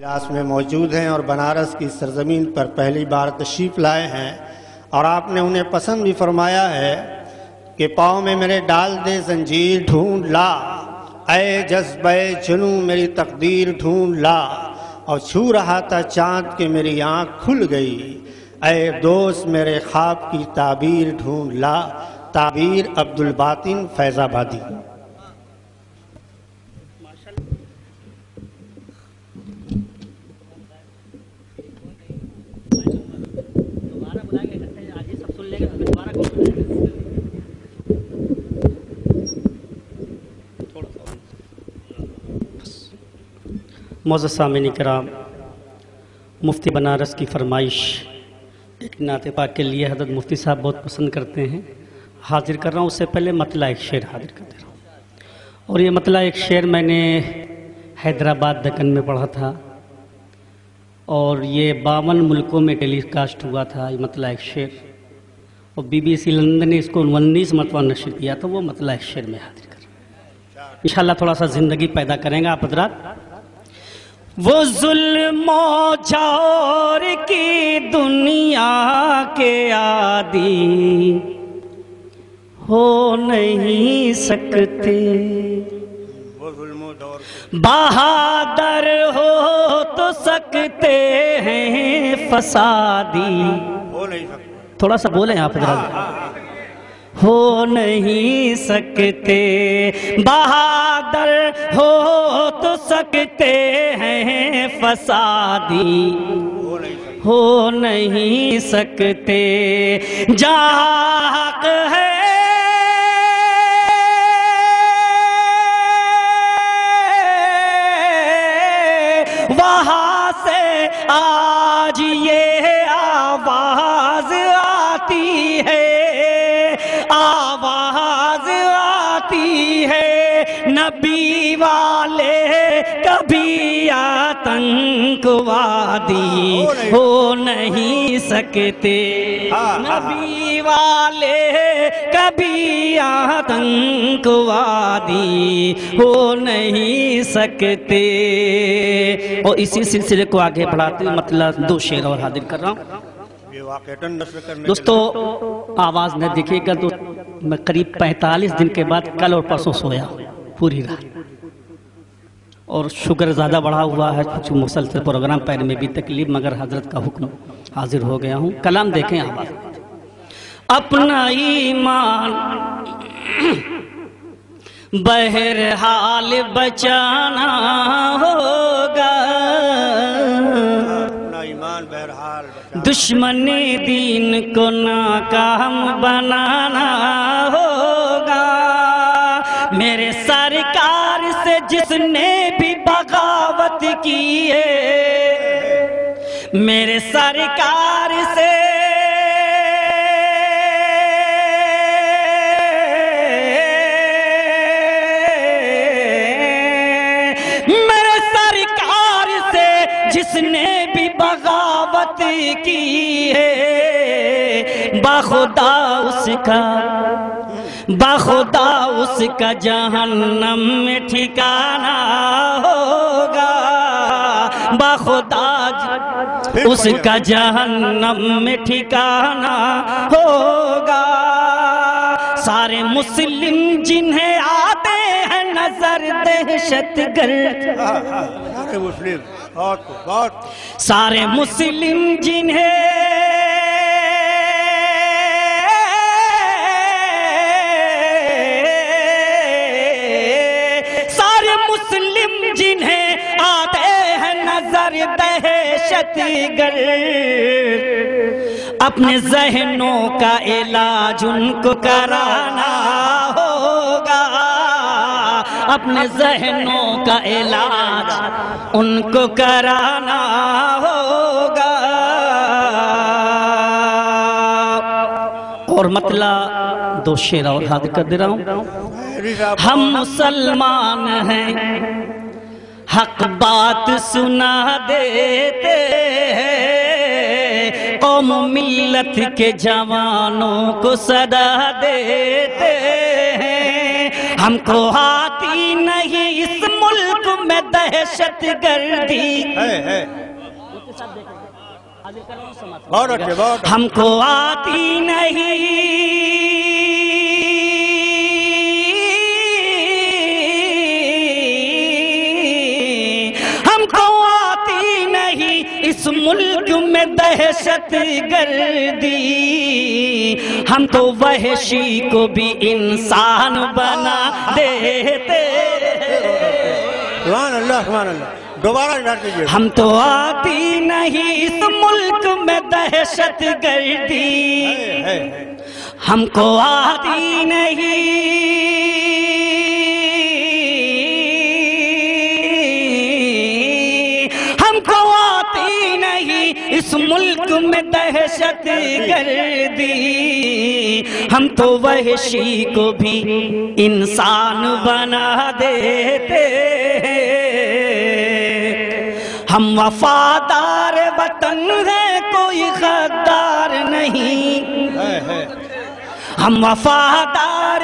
इलास में मौजूद हैं और बनारस की सरजमीन पर पहली बार तशरीफ़ लाए हैं और आपने उन्हें पसंद भी फरमाया है कि पाँव में मेरे डाल दे जंजीर ढूंढ ला, ऐ जज्बे जुनू मेरी तकदीर ढूंढ ला। और छू रहा था चाँद के मेरी आँख खुल गई, ऐ दोस्त मेरे ख्वाब की ताबीर ढूंढ ला। ताबीर अब्दुल बातिन फैज़ाबादी। मोअज़्ज़ज़ सामिन किराम, मुफ्ती बनारस की फरमाइश एक नाते पाक के लिए हज़रत मुफ्ती साहब बहुत पसंद करते हैं, हाजिर कर रहा हूँ। उससे पहले मतला एक शेर हाजिर कर दे रहा हूँ। और ये मतला एक शेर मैंने हैदराबाद दक्कन में पढ़ा था और ये 52 मुल्कों में टेलीकास्ट हुआ था। ये मतला एक शेर और BBC लंदन ने इसको 19 मरतबा नशर किया था। वो मतला एक शेर में हाजिर कर रहा हूँ। इंशाअल्लाह थोड़ा सा ज़िंदगी पैदा करेंगे आप हज़रात। वो जुल्मो जौर की दुनिया के आदी हो नहीं सकते, बहादुर हो तो सकते हैं फसादी हो नहीं सकते। थोड़ा सा बोलें आप हज़रात। हो नहीं सकते, बहादुर हो तो सकते हैं फसादी हो नहीं सकते। जहाँ हक है वहाँ से आज ये आवाज आती है, आवाज आती है। नबी वाले कभी आतंकवादी हो नहीं सकते, नबी वाले कभी आतंकवादी हो नहीं सकते। और इसी सिलसिले को आगे बढ़ाते हुए मतलब 2 शेर और हाजिर कर रहा हूँ। दोस्तों आवाज़ न दिखेगा तो मैं करीब 45 दिन के बाद कल और परसों सोया पूरी रात और शुगर ज़्यादा बढ़ा हुआ है, कुछ मुसलसल प्रोग्राम पैर में भी तकलीफ, मगर हजरत का हुक्म हाजिर हो गया हूँ। कलाम देखें आवाज़। अपना ईमान बहरहाल बचाना होगा, दुश्मनी दीन को नाकाम बनाना होगा। मेरे सरकार से जिसने भी बगावत की है, मेरे सरकार से जिसने भी बगावत की है, बाखुदा उसका जहन्नम में ठिकाना होगा, बाखुदा उसका जहन्नम में ठिकाना होगा। सारे मुस्लिम जिन्हें आते हैं नजर दहशतगर्द, सारे मुस्लिम सारे मुस्लिम जिन्हें सारे मुस्लिम जिन्हें आते हैं नजर दहशतगर्द, अपने जहनों का इलाज उनको कराना होगा, अपने जहनों का इलाज उनको कराना होगा। और मतला 2 शेर और हाजिर कर दे रहा हूँ। हम मुसलमान हैं, हक बात सुना देते हैं, कौम मिल्लत के जवानों को सदा देते हैं। हमको आती नहीं इस मुल्क में दहशत गर्दी। बहुत अच्छे, बहुत हमको आती नहीं, हमको आती नहीं इस मुल्क में दहशत गर्दी। हम तो वहशी को भी इंसान बना देते। सुभान अल्लाह, सुभान अल्लाह। दोबारा स्टार्ट कीजिए। हम तो आती नहीं इस मुल्क में दहशत गर्दी। हमको आती नहीं, हमको आती नहीं इस मुल्क में दहशत गर्दी। हम तो वहशी को भी इंसान बना देते। हम वफादार वतन है, कोई गद्दार नहीं। हम वफादार,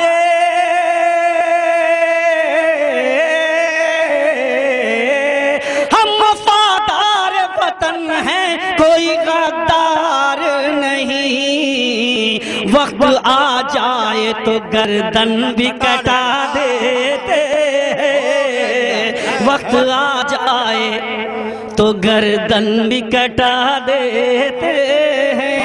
हम वफादार वतन है, कोई गद्दार नहीं। वक्त आ जाए तो गर्दन भी कटा देते। वक्त आ जाए तो गर्दन भी कटा देते हैं।